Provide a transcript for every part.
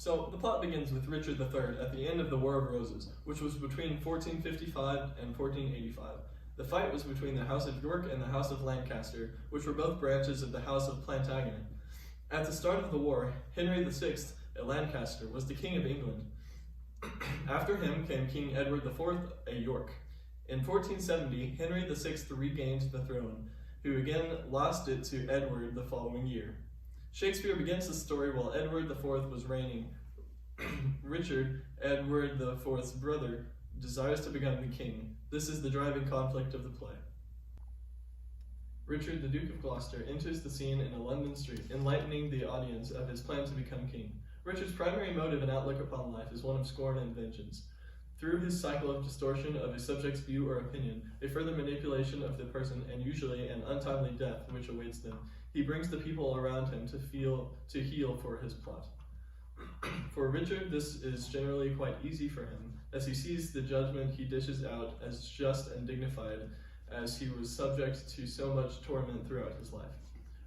So, the plot begins with Richard III at the end of the War of Roses, which was between 1455 and 1485. The fight was between the House of York and the House of Lancaster, which were both branches of the House of Plantagenet. At the start of the war, Henry VI, a Lancaster, was the King of England. After him came King Edward IV, a York. In 1470, Henry VI regained the throne, who again lost it to Edward the following year. Shakespeare begins the story while Edward IV was reigning. Richard, Edward IV's brother, desires to become the king. This is the driving conflict of the play. Richard, the Duke of Gloucester, enters the scene in a London street, enlightening the audience of his plan to become king. Richard's primary motive and outlook upon life is one of scorn and vengeance. Through his cycle of distortion of his subject's view or opinion, a further manipulation of the person, and usually an untimely death which awaits them, he brings the people around him to heal for his plot. For Richard, this is generally quite easy for him, as he sees the judgment he dishes out as just and dignified, as he was subject to so much torment throughout his life.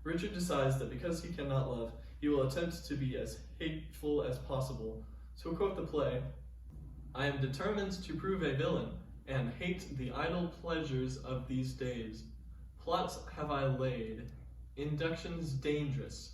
Richard decides that because he cannot love, he will attempt to be as hateful as possible. To quote the play, "I am determined to prove a villain, and hate the idle pleasures of these days. Plots have I laid, inductions dangerous."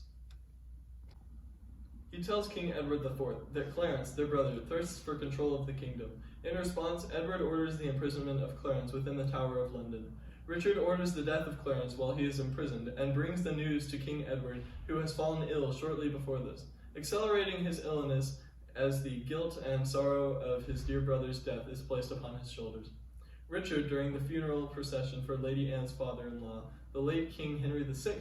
He tells King Edward IV that Clarence, their brother, thirsts for control of the kingdom. In response, Edward orders the imprisonment of Clarence within the Tower of London. Richard orders the death of Clarence while he is imprisoned, and brings the news to King Edward, who has fallen ill shortly before this, accelerating his illness as the guilt and sorrow of his dear brother's death is placed upon his shoulders. Richard, during the funeral procession for Lady Anne's father-in-law, the late King Henry VI,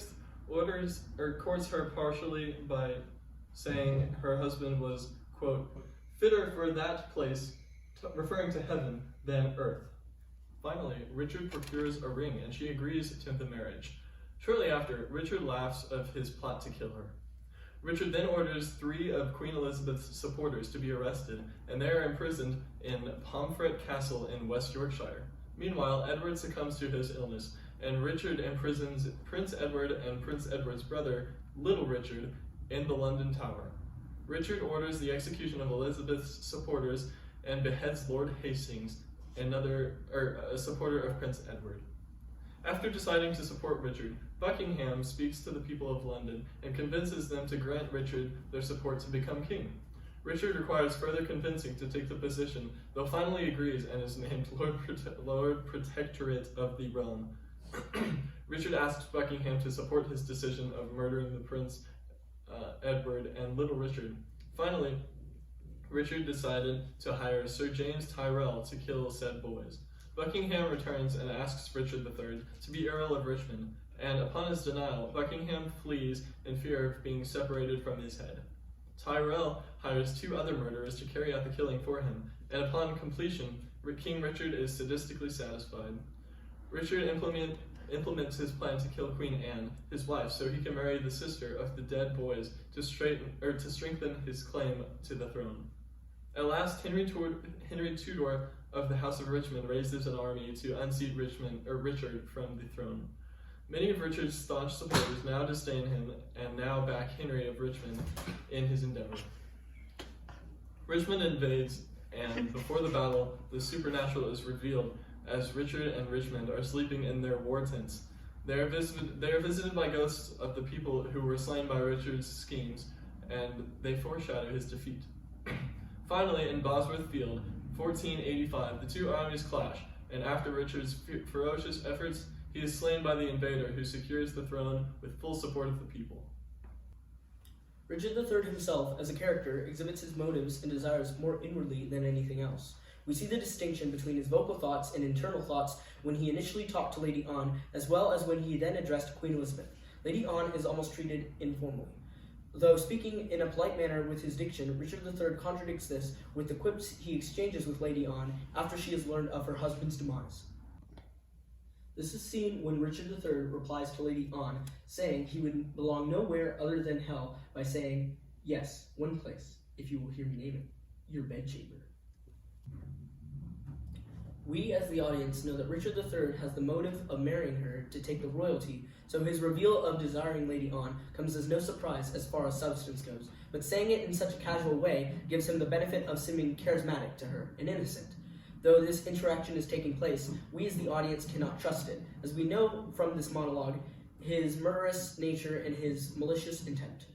courts her partially by saying her husband was, quote, "fitter for that place," referring to heaven, "than earth." Finally, Richard procures a ring, and she agrees to the marriage. Shortly after, Richard laughs of his plot to kill her. Richard then orders 3 of Queen Elizabeth's supporters to be arrested, and they are imprisoned in Pomfret Castle in West Yorkshire. Meanwhile, Edward succumbs to his illness, and Richard imprisons Prince Edward and Prince Edward's brother, Little Richard, in the London Tower. Richard orders the execution of Elizabeth's supporters and beheads Lord Hastings, a supporter of Prince Edward. After deciding to support Richard, Buckingham speaks to the people of London and convinces them to grant Richard their support to become king. Richard requires further convincing to take the position, though finally agrees and is named Lord Protectorate of the realm. Richard asks Buckingham to support his decision of murdering the Prince Edward and Little Richard. Finally, Richard decided to hire Sir James Tyrrell to kill said boys. Buckingham returns and asks Richard III to be Earl of Richmond, and upon his denial, Buckingham flees in fear of being separated from his head. Tyrrell hires 2 other murderers to carry out the killing for him, and upon completion, King Richard is sadistically satisfied. Richard implements his plan to kill Queen Anne, his wife, so he can marry the sister of the dead boys to strengthen his claim to the throne. At last, Henry Tudor of the House of Richmond raises an army to unseat Richard from the throne. Many of Richard's staunch supporters now disdain him and now back Henry of Richmond in his endeavor. Richmond invades, and before the battle, the supernatural is revealed as Richard and Richmond are sleeping in their war tents. They are visited by ghosts of the people who were slain by Richard's schemes, and they foreshadow his defeat. Finally, in Bosworth Field, 1485, the 2 armies clash, and after Richard's ferocious efforts, he is slain by the invader, who secures the throne with full support of the people. Richard III himself, as a character, exhibits his motives and desires more inwardly than anything else. We see the distinction between his vocal thoughts and internal thoughts when he initially talked to Lady Anne, as well as when he then addressed Queen Elizabeth. Lady Anne is almost treated informally. Though speaking in a polite manner with his diction, Richard III contradicts this with the quips he exchanges with Lady Anne after she has learned of her husband's demise. This is seen when Richard III replies to Lady Anne, saying he would belong nowhere other than hell, by saying, "Yes, one place, if you will hear me name it, your bedchamber." We, as the audience, know that Richard III has the motive of marrying her to take the royalty, so his reveal of desiring Lady Anne comes as no surprise as far as substance goes, but saying it in such a casual way gives him the benefit of seeming charismatic to her and innocent. Though this interaction is taking place, we as the audience cannot trust it, as we know from this monologue his murderous nature and his malicious intent.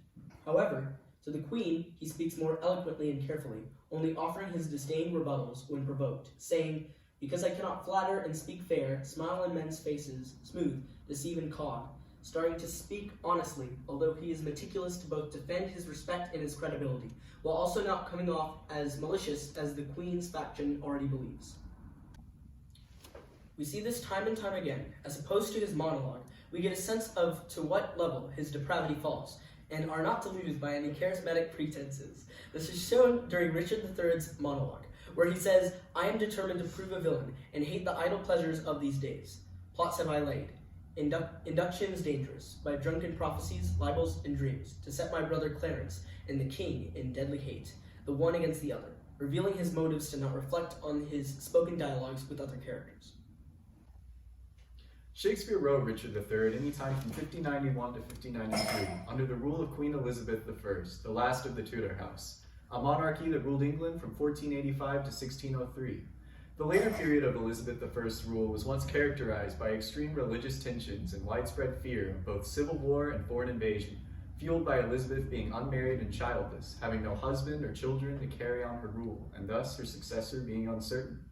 However, to the Queen he speaks more eloquently and carefully, only offering his disdained rebuttals when provoked, saying, "Because I cannot flatter and speak fair, smile in men's faces, smooth, deceive and cog," starting to speak honestly, although he is meticulous to both defend his respect and his credibility, while also not coming off as malicious as the Queen's faction already believes. We see this time and time again. As opposed to his monologue, we get a sense of to what level his depravity falls, and are not deluded by any charismatic pretenses. This is shown during Richard III's monologue, where he says, "I am determined to prove a villain, and hate the idle pleasures of these days. Plots have I laid, inductions dangerous, by drunken prophecies, libels, and dreams, to set my brother Clarence and the king in deadly hate, the one against the other," revealing his motives to not reflect on his spoken dialogues with other characters. Shakespeare wrote Richard III anytime from 1591 to 1593, under the rule of Queen Elizabeth I, the last of the Tudor house, a monarchy that ruled England from 1485 to 1603. The later period of Elizabeth I's rule was once characterized by extreme religious tensions and widespread fear of both civil war and foreign invasion, fueled by Elizabeth being unmarried and childless, having no husband or children to carry on her rule, and thus her successor being uncertain.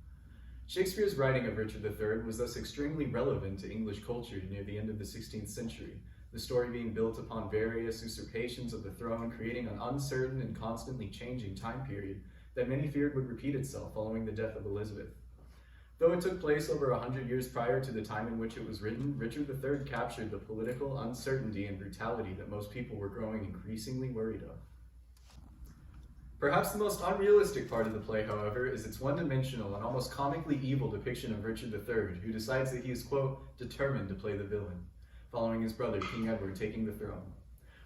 Shakespeare's writing of Richard III was thus extremely relevant to English culture near the end of the 16th century, the story being built upon various usurpations of the throne, creating an uncertain and constantly changing time period that many feared would repeat itself following the death of Elizabeth. Though it took place over 100 years prior to the time in which it was written, Richard III captured the political uncertainty and brutality that most people were growing increasingly worried of. Perhaps the most unrealistic part of the play, however, is its one-dimensional and almost comically evil depiction of Richard III, who decides that he is, quote, determined to play the villain, following his brother, King Edward, taking the throne.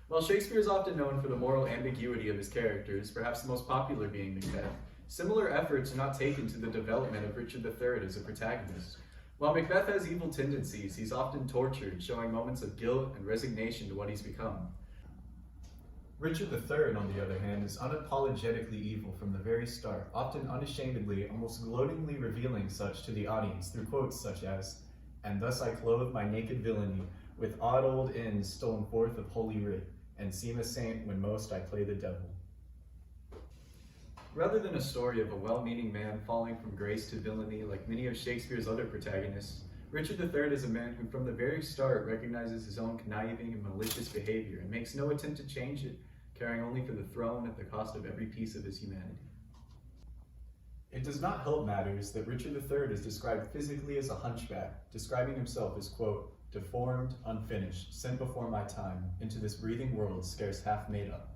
While Shakespeare is often known for the moral ambiguity of his characters, perhaps the most popular being Macbeth, similar efforts are not taken to the development of Richard III as a protagonist. While Macbeth has evil tendencies, he's often tortured, showing moments of guilt and resignation to what he's become. Richard III, on the other hand, is unapologetically evil from the very start, often unashamedly, almost gloatingly revealing such to the audience through quotes such as, "And thus I clothe my naked villainy, with odd old ends stolen forth of holy writ, and seem a saint when most I play the devil." Rather than a story of a well-meaning man falling from grace to villainy like many of Shakespeare's other protagonists, Richard III is a man who from the very start recognizes his own conniving and malicious behavior and makes no attempt to change it, caring only for the throne at the cost of every piece of his humanity. It does not help matters that Richard III is described physically as a hunchback, describing himself as, quote, deformed, unfinished, sent before my time, into this breathing world scarce half made up.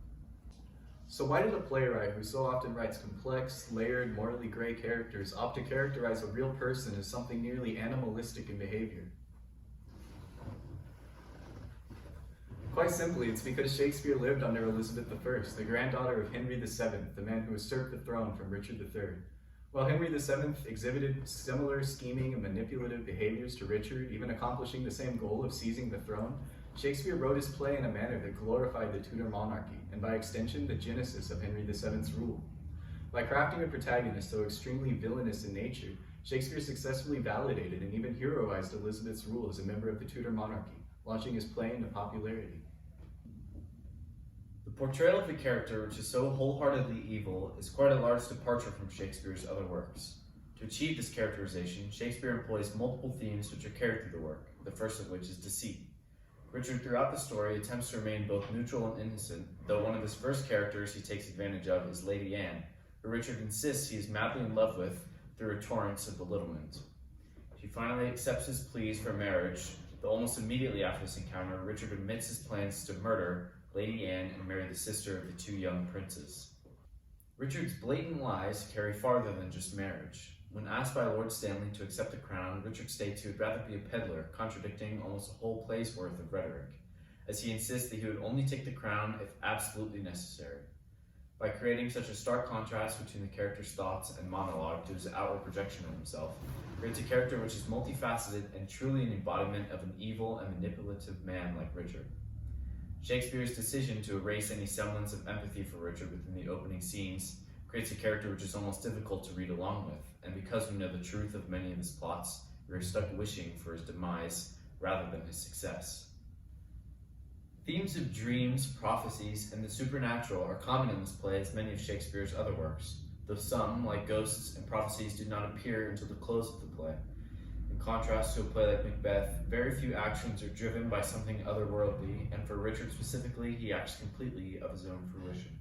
So why did a playwright who so often writes complex, layered, morally gray characters opt to characterize a real person as something nearly animalistic in behavior? Quite simply, it's because Shakespeare lived under Elizabeth I, the granddaughter of Henry VII, the man who usurped the throne from Richard III. While Henry VII exhibited similar scheming and manipulative behaviors to Richard, even accomplishing the same goal of seizing the throne, Shakespeare wrote his play in a manner that glorified the Tudor monarchy, and by extension, the genesis of Henry VII's rule. By crafting a protagonist so extremely villainous in nature, Shakespeare successfully validated and even heroized Elizabeth's rule as a member of the Tudor monarchy, launching his play into popularity. The portrayal of the character, which is so wholeheartedly evil, is quite a large departure from Shakespeare's other works. To achieve this characterization, Shakespeare employs multiple themes which are carried through the work, the first of which is deceit. Richard, throughout the story, attempts to remain both neutral and innocent, though one of his first characters he takes advantage of is Lady Anne, who Richard insists he is madly in love with through a torrent of belittlement. She finally accepts his pleas for marriage, though almost immediately after this encounter, Richard admits his plans to murder Lady Anne and marry the sister of the two young princes. Richard's blatant lies carry farther than just marriage. When asked by Lord Stanley to accept the crown, Richard states he would rather be a peddler, contradicting almost a whole play's worth of rhetoric, as he insists that he would only take the crown if absolutely necessary. By creating such a stark contrast between the character's thoughts and monologue to his outward projection of himself, creates a character which is multifaceted and truly an embodiment of an evil and manipulative man like Richard. Shakespeare's decision to erase any semblance of empathy for Richard within the opening scenes creates a character which is almost difficult to read along with, and because we know the truth of many of his plots, we are stuck wishing for his demise rather than his success. Themes of dreams, prophecies, and the supernatural are common in this play as many of Shakespeare's other works, though some, like ghosts and prophecies, do not appear until the close of the play. In contrast to a play like Macbeth, very few actions are driven by something otherworldly, and for Richard specifically, he acts completely of his own fruition.